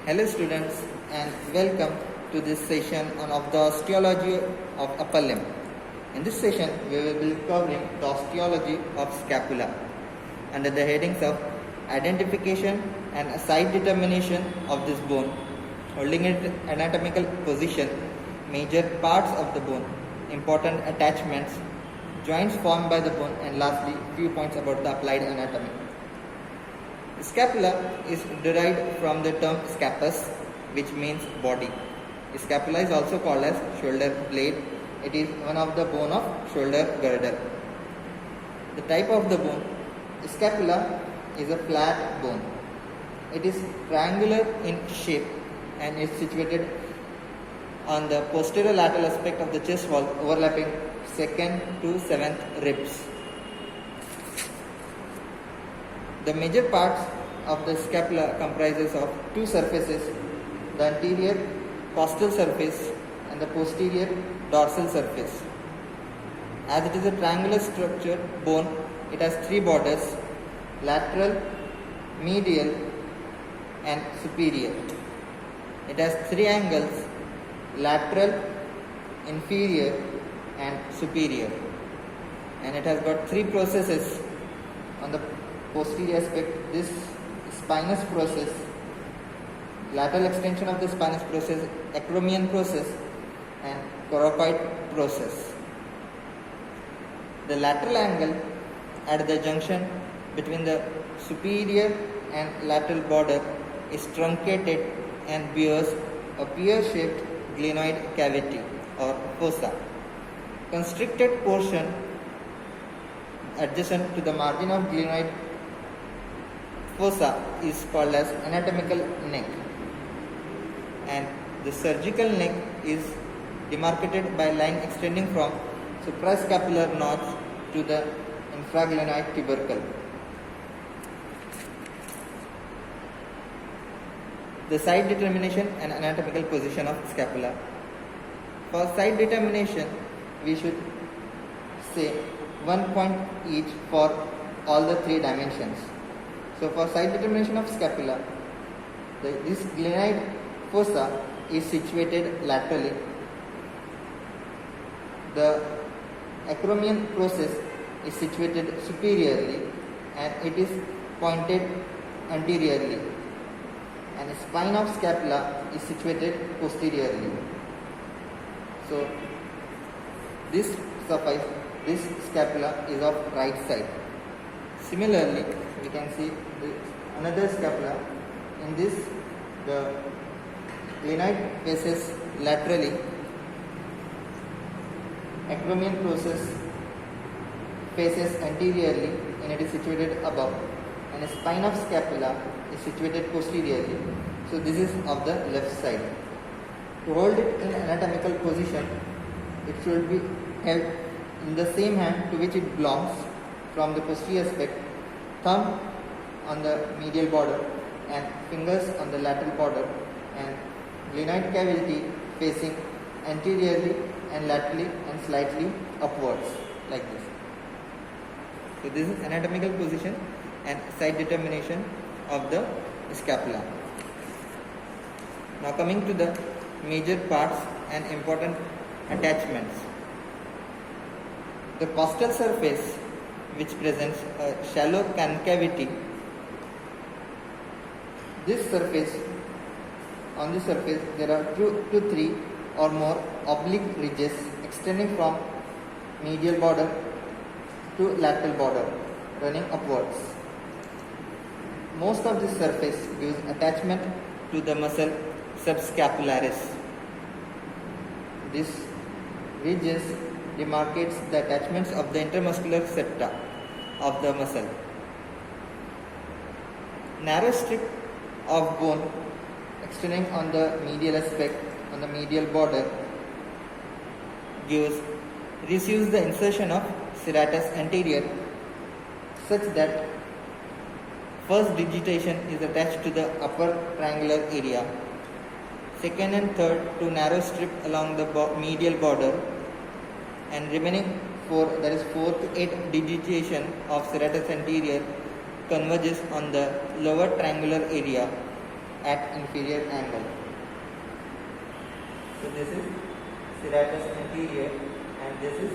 Hello students and welcome to this session of the osteology of upper limb. In this session we will be covering the osteology of scapula under the headings of identification and site determination of this bone, holding its anatomical position, major parts of the bone, important attachments, joints formed by the bone, and lastly few points about the applied anatomy. Scapula is derived from the term scapus, which means body. Scapula is also called as shoulder blade. It is one of the bone of shoulder girdle. The type of the bone, scapula is a flat bone. It is triangular in shape and is situated on the posterior lateral aspect of the chest wall, overlapping 2nd to 7th ribs. The major parts of the scapula comprises of two surfaces, the anterior costal surface and the posterior dorsal surface. As it is a triangular structure bone, it has three borders, lateral, medial and superior. It has three angles, lateral, inferior and superior. And it has got three processes on the posterior aspect, this spinous process, lateral extension of the spinous process, acromion process and coracoid process. The lateral angle at the junction between the superior and lateral border is truncated and bears a pear-shaped glenoid cavity or fossa. Constricted portion adjacent to the margin of glenoid fossa is called as anatomical neck, and the surgical neck is demarcated by line extending from suprascapular notch to the infraglenoid tubercle. The site determination and anatomical position of scapula. For site determination, we should say 1 point each for all the three dimensions. So for site determination of scapula, this glenoid fossa is situated laterally. The acromion process is situated superiorly and it is pointed anteriorly. And the spine of scapula is situated posteriorly. So this scapula is of right side. Similarly, we can see another scapula. In this, the glenoid faces laterally, acromion process faces anteriorly and it is situated above, and the spine of scapula is situated posteriorly. So this is of the left side. To hold it in anatomical position, it should be held in the same hand to which it belongs from the posterior aspect, thumb on the medial border and fingers on the lateral border, and glenoid cavity facing anteriorly and laterally and slightly upwards like this. So this is anatomical position and site determination of the scapula. Now coming to the major parts and important attachments. The costal surface, which presents a shallow concavity. On this surface there are 2 to 3 or more oblique ridges extending from medial border to lateral border, running upwards. Most of this surface gives attachment to the muscle subscapularis. This ridges demarcates the attachments of the intermuscular septa of the muscle. Narrow strip of bone extending on the medial aspect, on the medial border, receives the insertion of serratus anterior such that first digitation is attached to the upper triangular area, second and third to narrow strip along the medial border, and remaining 4, that is 4th to 8th digitation of serratus anterior converges on the lower triangular area at inferior angle. So this is serratus anterior and this is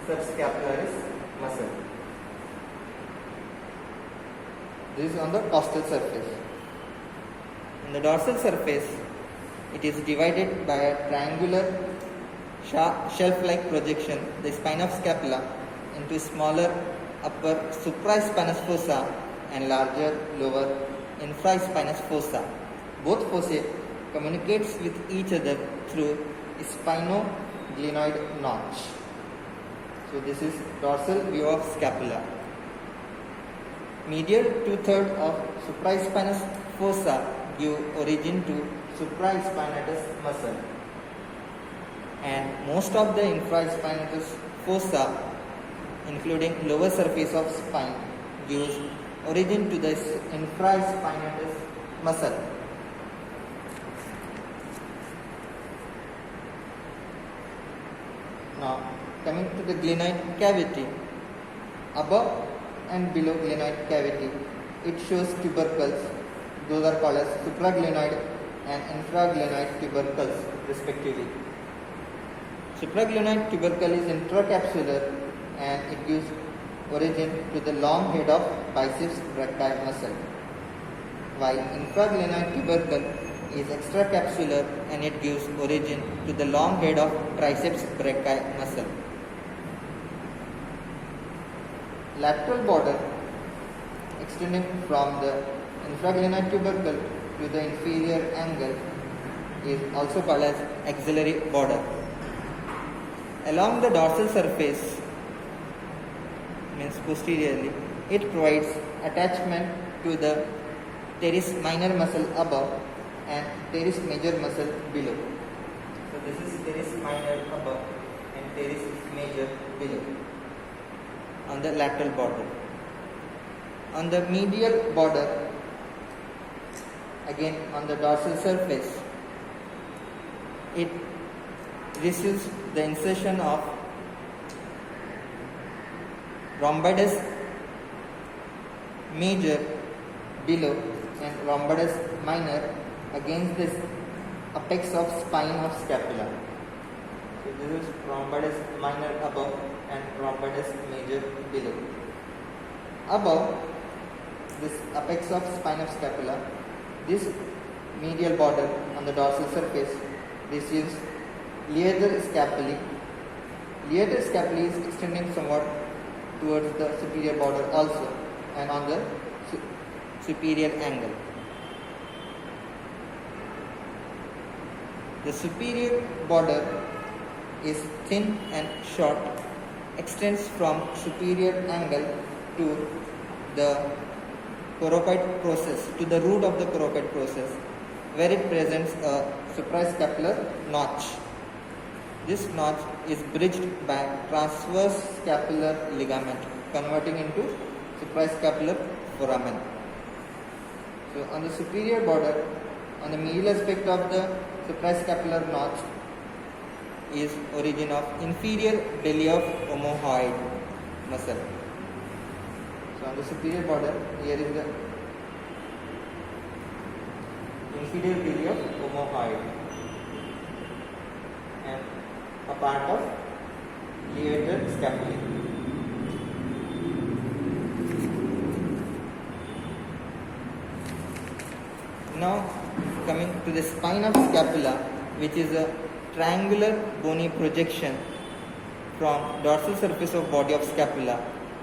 subscapularis muscle. This is on the costal surface. In the dorsal surface, it is divided by a triangular shelf-like projection, the spine of scapula, into smaller upper supraspinous fossa and larger lower infraspinous fossa. Both fossae communicates with each other through spinoglenoid notch. So this is dorsal view of scapula. Medial 2/3 of supraspinous fossa give origin to supraspinatus muscle, and most of the infraspinatus fossa, including lower surface of spine, gives origin to the infraspinatus muscle. Now, coming to the glenoid cavity, above and below glenoid cavity, it shows tubercles. Those are called as supraglenoid and infraglenoid tubercles respectively. Supraglenoid tubercle is intracapsular and it gives origin to the long head of biceps brachii muscle, while infraglenoid tubercle is extracapsular and it gives origin to the long head of triceps brachii muscle. Lateral border extending from the infraglenoid tubercle to the inferior angle is also called as axillary border. Along the dorsal surface, means posteriorly, it provides attachment to the teres minor muscle above and teres major muscle below. So this is teres minor above and teres major below on the lateral border. On the medial border, again on the dorsal surface, it receives the insertion of rhomboides major below and rhomboides minor against the apex of spine of scapula. So this is rhomboides minor above and rhomboides major below. Above this apex of spine of scapula, this medial border on the dorsal surface receives leader scapulae. Leader scapulae is extending somewhat towards the superior border also and on the superior angle. The superior border is thin and short, extends from superior angle to the coracoid process, to the root of the coracoid process, where it presents a suprascapular notch. This notch is bridged by transverse scapular ligament, converting into suprascapular foramen. So on the superior border, on the medial aspect of the suprascapular notch is origin of inferior belly of omohyoid muscle. So on the superior border, here is the inferior belly of omohyoid and a part of leader scapulae. Now coming to the spine of scapula, which is a triangular bony projection from dorsal surface of body of scapula.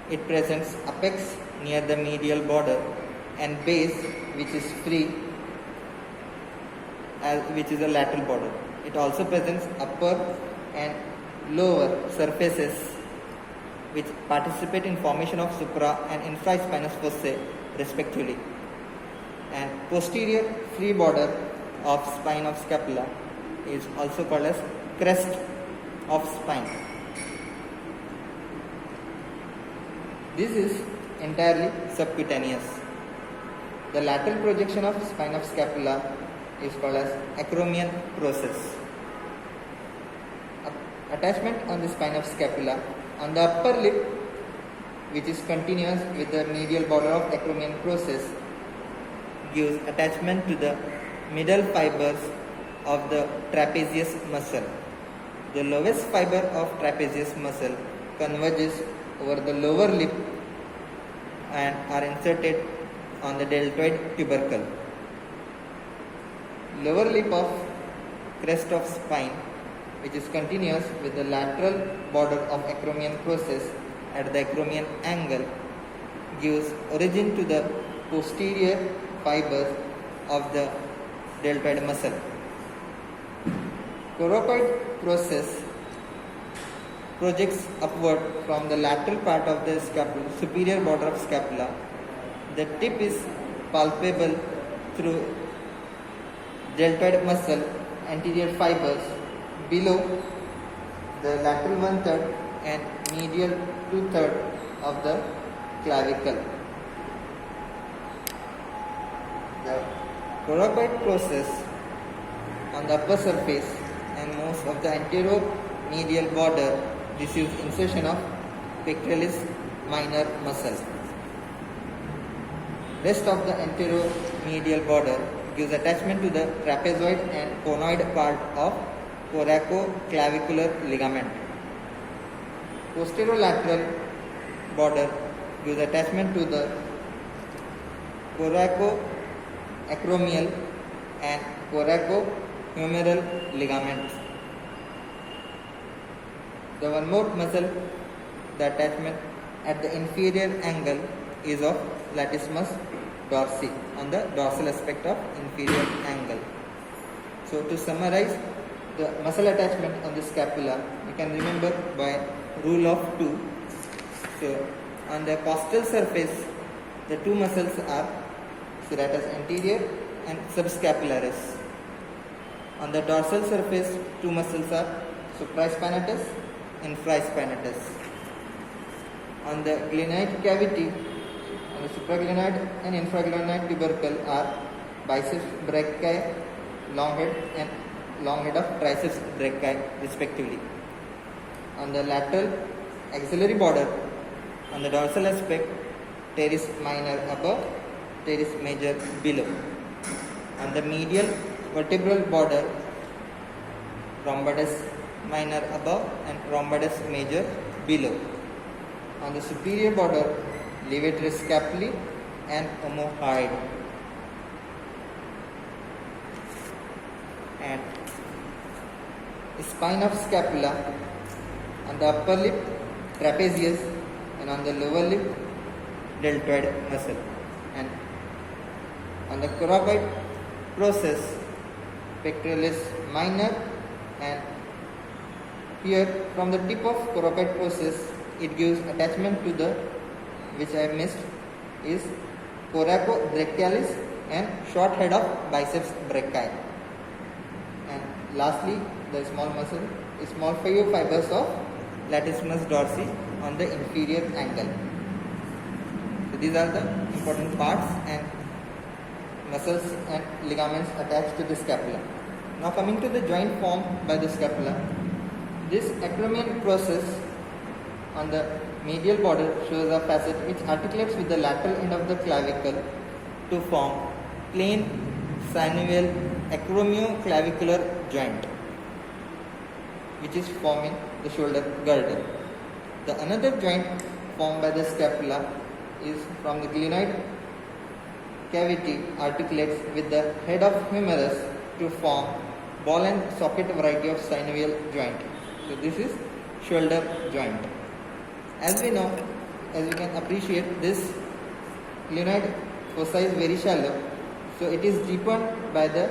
It presents apex near the medial border and base which is free, which is a lateral border. It also presents upper and lower surfaces which participate in formation of supra and infraspinous fossae respectively. And posterior free border of spine of scapula is also called as crest of spine. This is entirely subcutaneous. The lateral projection of spine of scapula is called as acromion process. Attachment on the spine of scapula on the upper lip, which is continuous with the medial border of acromion process, gives attachment to the middle fibers of the trapezius muscle. The lowest fiber of trapezius muscle converges over the lower lip and are inserted on the deltoid tubercle. Lower lip of crest of spine, which is continuous with the lateral border of acromion process at the acromion angle, gives origin to the posterior fibers of the deltoid muscle. Coracoid process projects upward from the lateral part of the scapula, superior border of scapula. The tip is palpable through deltoid muscle anterior fibers below the lateral 1/3 and medial 2/3 of the clavicle. The coracoid process on the upper surface and most of the anteromedial border receives insertion of pectoralis minor muscle. Rest of the anteromedial border gives attachment to the trapezoid and conoid part of coracoclavicular ligament. Posterolateral border gives attachment to the coracoacromial and coracohumeral ligaments. The one more muscle, the attachment at the inferior angle is of latissimus dorsi on the dorsal aspect of inferior angle. So to summarize the muscle attachment on the scapula, you can remember by rule of 2. So on the costal surface, the two muscles are serratus anterior and subscapularis. On the dorsal surface, two muscles are supraspinatus and infraspinatus. On the glenoid cavity, on the supraglenoid and infraglenoid tubercle are biceps brachii, long head of triceps brachii respectively. On the lateral axillary border, on the dorsal aspect, teres minor above, teres major below. On the medial vertebral border, rhomboides minor above and rhomboides major below. On the superior border, levator scapulae and omohyoid. And spine of scapula, on the upper lip, trapezius, and on the lower lip, deltoid muscle. And on the coracoid process, pectoralis minor, and here from the tip of coracoid process, it gives attachment to the, which I missed, is coracobrachialis and short head of biceps brachii. And lastly, the small muscle, small fibers of latissimus dorsi on the inferior angle. So these are the important parts and muscles and ligaments attached to the scapula. Now coming to the joint formed by the scapula, this acromion process on the medial border shows a facet which articulates with the lateral end of the clavicle to form plain synovial acromioclavicular joint, which is forming the shoulder girdle. The another joint formed by the scapula is from the glenoid cavity articulates with the head of humerus to form ball and socket variety of synovial joint. So this is shoulder joint. As we know, as we can appreciate, this glenoid fossa is very shallow, so it is deepened by the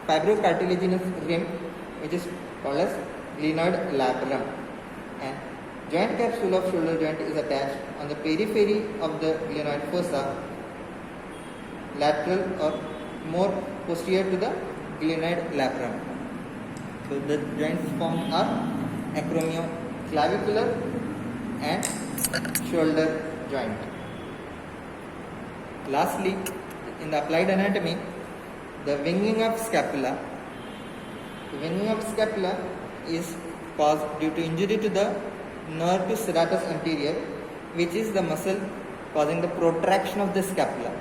fibrocartilaginous rim, which is called as glenoid labrum, and joint capsule of shoulder joint is attached on the periphery of the glenoid fossa, lateral or more posterior to the glenoid labrum. So the joints formed are acromioclavicular and shoulder joint. Lastly, in the applied anatomy, the winging of scapula. The winging of scapula is caused due to injury to the nerve to serratus anterior, which is the muscle causing the protraction of the scapula.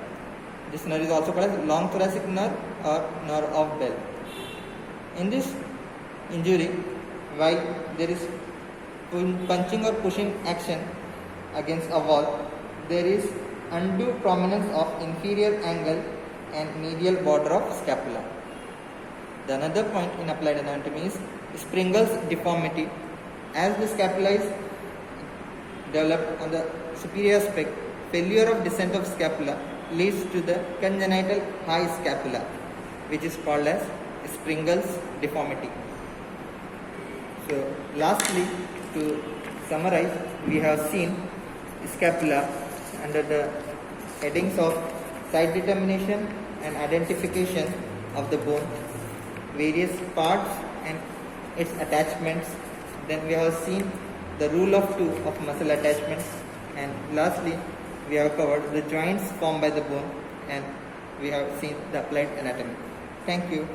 This nerve is also called as long thoracic nerve or nerve of Bell. In this injury, while there is punching or pushing action against a wall, there is undue prominence of inferior angle and medial border of scapula. The another point in applied anatomy is Springel's deformity. As the scapula is developed on the superior aspect, failure of descent of scapula leads to the congenital high scapula, which is called as Springel's deformity. So lastly, to summarize, we have seen scapula under the headings of site determination and identification of the bone, various parts and its attachments. Then we have seen the rule of two of muscle attachments, and lastly we have covered the joints formed by the bone, and we have seen the applied anatomy. Thank you.